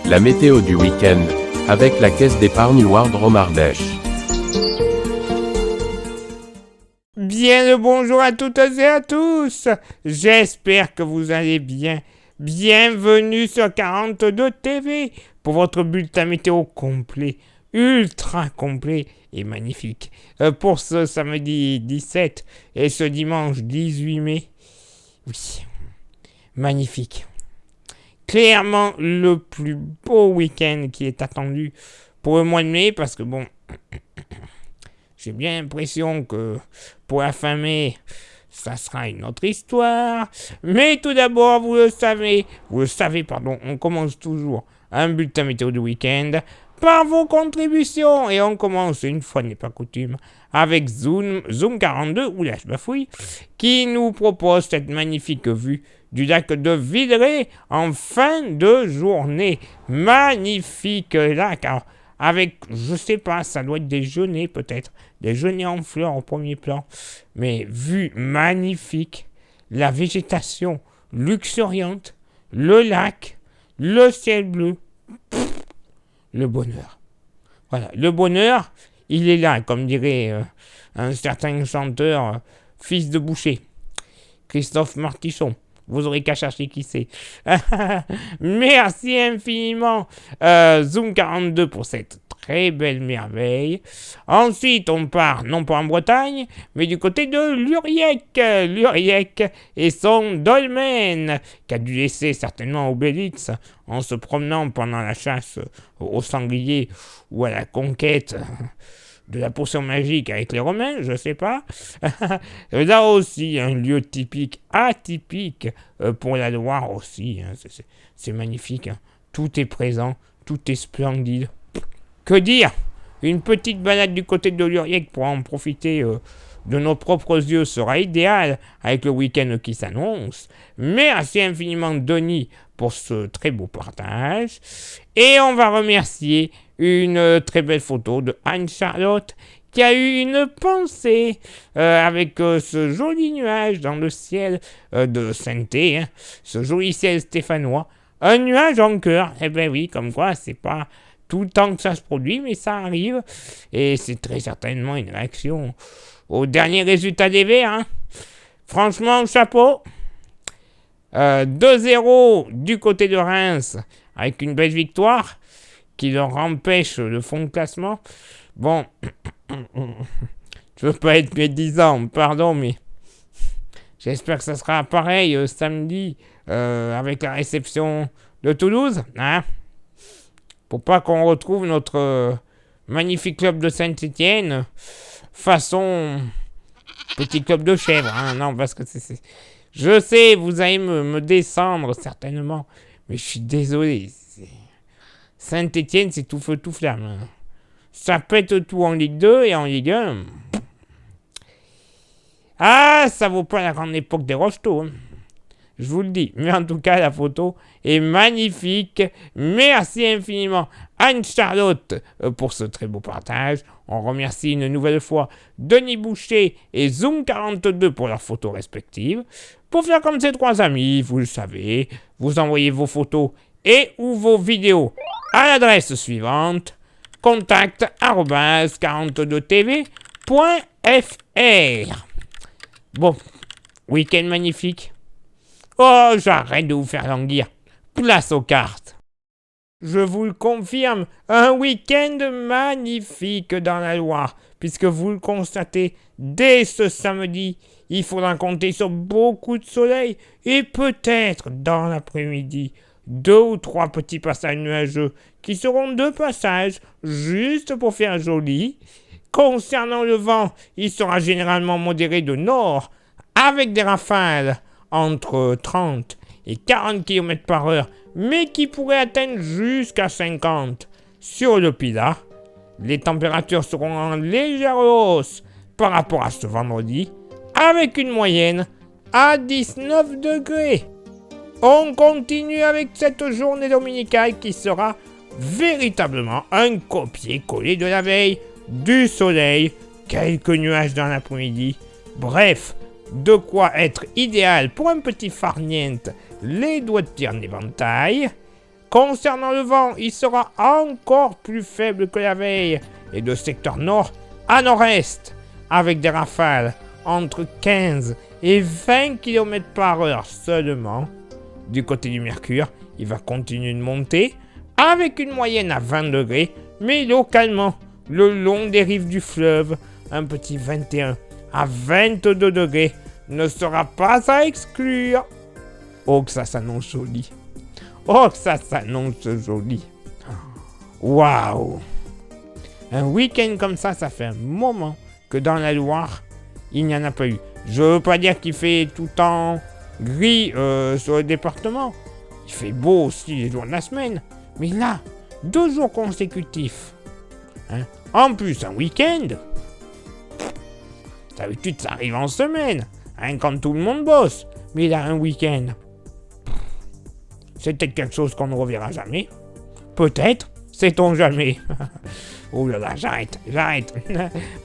La météo du week-end, avec la caisse d'épargne Wardrom Ardèche. Bien le bonjour à toutes et à tous. J'espère que vous allez bien. Bienvenue sur 42 TV pour votre bulletin météo complet, ultra complet et magnifique. Pour ce samedi 17 et ce dimanche 18 mai. Oui, magnifique. Clairement le plus beau week-end qui est attendu pour le mois de mai parce que bon... J'ai bien l'impression que pour la fin mai, ça sera une autre histoire. Mais tout d'abord, vous le savez, on commence toujours un bulletin météo du week-end par vos contributions. Et on commence, une fois n'est pas coutume, avec Zoom 42, oula, je bafouille, qui nous propose cette magnifique vue du lac de Villeray en fin de journée. Magnifique lac. Alors, avec, je sais pas, ça doit être des genêts peut-être, des genêts en fleurs au premier plan, mais vue magnifique, la végétation luxuriante, le lac, le ciel bleu, le bonheur. Voilà, le bonheur, il est là, comme dirait un certain chanteur, fils de boucher, Christophe Martichon. Vous aurez qu'à chercher qui c'est. Merci infiniment, Zoom 42 pour cette très belle merveille. Ensuite, on part, non pas en Bretagne, mais du côté de Luriec et son dolmen, qui a dû laisser certainement Obélix en se promenant pendant la chasse au sanglier ou à la conquête de la potion magique avec les Romains, je sais pas. Là aussi, un lieu typique, atypique pour la Loire aussi. Hein. C'est magnifique. Hein. Tout est présent, tout est splendide. Que dire? Une petite balade du côté de Luriec pour en profiter de nos propres yeux sera idéal avec le week-end qui s'annonce. Merci infiniment Denis pour ce très beau partage. Et on va remercier une très belle photo de Anne-Charlotte qui a eu une pensée avec ce joli nuage dans le ciel de Sainté, hein, ce joli ciel stéphanois. Un nuage en cœur, eh ben oui, comme quoi c'est pas tout le temps que ça se produit, mais ça arrive. Et c'est très certainement une réaction au dernier résultat des Verts. Hein. Franchement, chapeau. 2-0 du côté de Reims, avec une belle victoire qui leur empêche le fond de classement. Bon, je veux pas être médisant, pardon, mais j'espère que ça sera pareil samedi avec la réception de Toulouse. Hein, pour pas qu'on retrouve notre magnifique club de Saint-Étienne façon petit club de chèvres. Hein, non, parce que c'est... Je sais, vous allez me descendre certainement, mais je suis désolé. Saint-Étienne, c'est tout feu, tout flamme. Hein. Ça pète tout en Ligue 2 et en Ligue 1. Ah, ça vaut pas la grande époque des Rocheteaux. Hein. Je vous le dis. Mais en tout cas, la photo est magnifique. Merci infiniment Anne-Charlotte pour ce très beau partage. On remercie une nouvelle fois Denis Boucher et Zoom 42 pour leurs photos respectives. Pour faire comme ces trois amis, vous le savez, vous envoyez vos photos et ou vos vidéos à l'adresse suivante contact@42tv.fr. Bon, week-end magnifique. Oh, j'arrête de vous faire languir. Place aux cartes. Je vous le confirme, un week-end magnifique dans la Loire, puisque vous le constatez, dès ce samedi, il faudra compter sur beaucoup de soleil et peut-être dans l'après-midi, 2 ou 3 petits passages nuageux qui seront 2 passages juste pour faire joli. Concernant le vent, il sera généralement modéré de nord avec des rafales entre 30 et 40 km par heure, mais qui pourraient atteindre jusqu'à 50 sur le Pilat. Les températures seront en légère hausse par rapport à ce vendredi, avec une moyenne à 19 degrés. On continue avec cette journée dominicale qui sera véritablement un copier-coller de la veille, du soleil, quelques nuages dans l'après-midi. Bref, de quoi être idéal pour un petit farniente, les doigts de pied en éventail. Concernant le vent, il sera encore plus faible que la veille et de secteur nord à nord-est, avec des rafales entre 15 et 20 km par heure seulement. Du côté du Mercure, il va continuer de monter avec une moyenne à 20 degrés, mais localement, le long des rives du fleuve, un petit 21 à 22 degrés ne sera pas à exclure. Oh que ça s'annonce joli. Oh que ça s'annonce joli. Waouh. Un week-end comme ça fait un moment que dans la Loire, il n'y en a pas eu. Je veux pas dire qu'il fait tout le temps gris sur le département. Il fait beau aussi les jours de la semaine. Mais là, 2 jours consécutifs. Hein? En plus, un week-end. D'habitude, ça arrive en semaine. Hein, quand tout le monde bosse. Mais là, un week-end. C'est peut-être quelque chose qu'on ne reverra jamais. Peut-être. Sait-on jamais. Oh là là, j'arrête.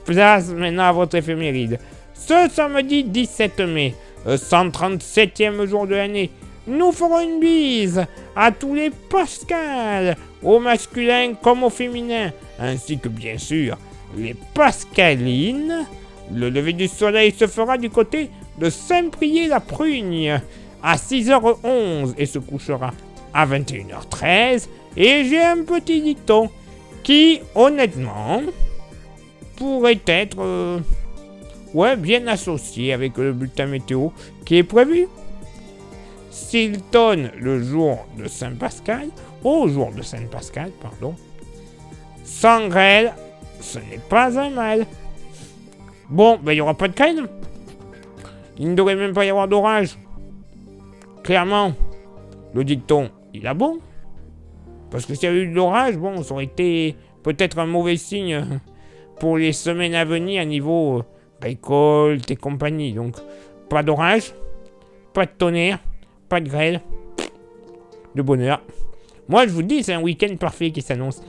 Place maintenant à votre éphéméride. Ce samedi 17 mai, 137e jour de l'année, nous ferons une bise à tous les Pascal, au masculin comme au féminin, ainsi que bien sûr les Pascalines. Le lever du soleil se fera du côté de Saint-Priest-la-Prugne à 6h11 et se couchera à 21h13. Et j'ai un petit dicton qui, honnêtement, pourrait être bien associé avec le bulletin météo qui est prévu. S'il tonne le jour de Saint-Pascal, sans grêle, ce n'est pas un mal. Bon, il n'y aura pas de grêle. Il ne devrait même pas y avoir d'orage. Clairement, le dicton, il a bon. Parce que s'il y avait eu de l'orage, ça aurait été peut-être un mauvais signe pour les semaines à venir à niveau récolte et compagnie. Donc, pas d'orage, pas de tonnerre, pas de grêle, de bonheur. Moi, je vous dis, c'est un week-end parfait qui s'annonce.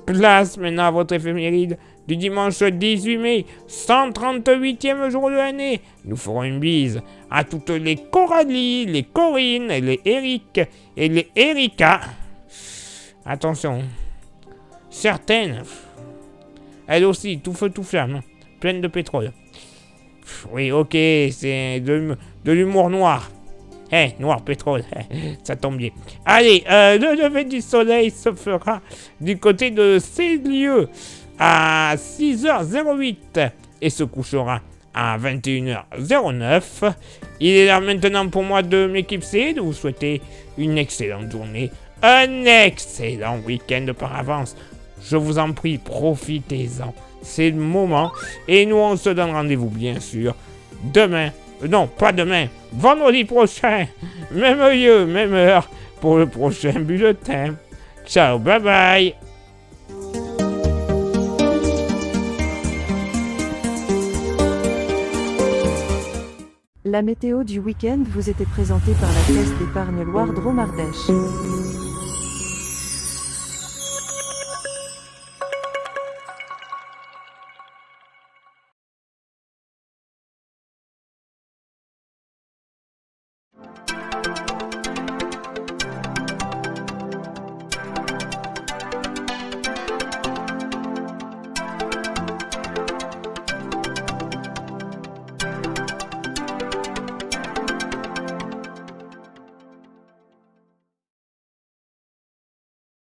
Place maintenant à votre éphéméride du dimanche 18 mai, 138e jour de l'année. Nous ferons une bise à toutes les Coralie, les Corinne, les Eric et les Erika. Attention, certaines, elles aussi, tout feu, tout flamme, pleines de pétrole. Oui, ok, c'est de l'humour noir. Noir pétrole, ça tombe bien. Allez, le lever du soleil se fera du côté de Célieu à 6h08 et se couchera à 21h09. Il est là maintenant pour moi de m'éclipser, de vous souhaiter une excellente journée, un excellent week-end par avance. Je vous en prie, profitez-en, c'est le moment. Et nous, on se donne rendez-vous, bien sûr, demain. Non, pas demain, vendredi prochain, même lieu, même heure, pour le prochain bulletin. Ciao, bye bye. La météo du week-end vous était présentée par la Caisse d'épargne Loire Drôme Ardèche.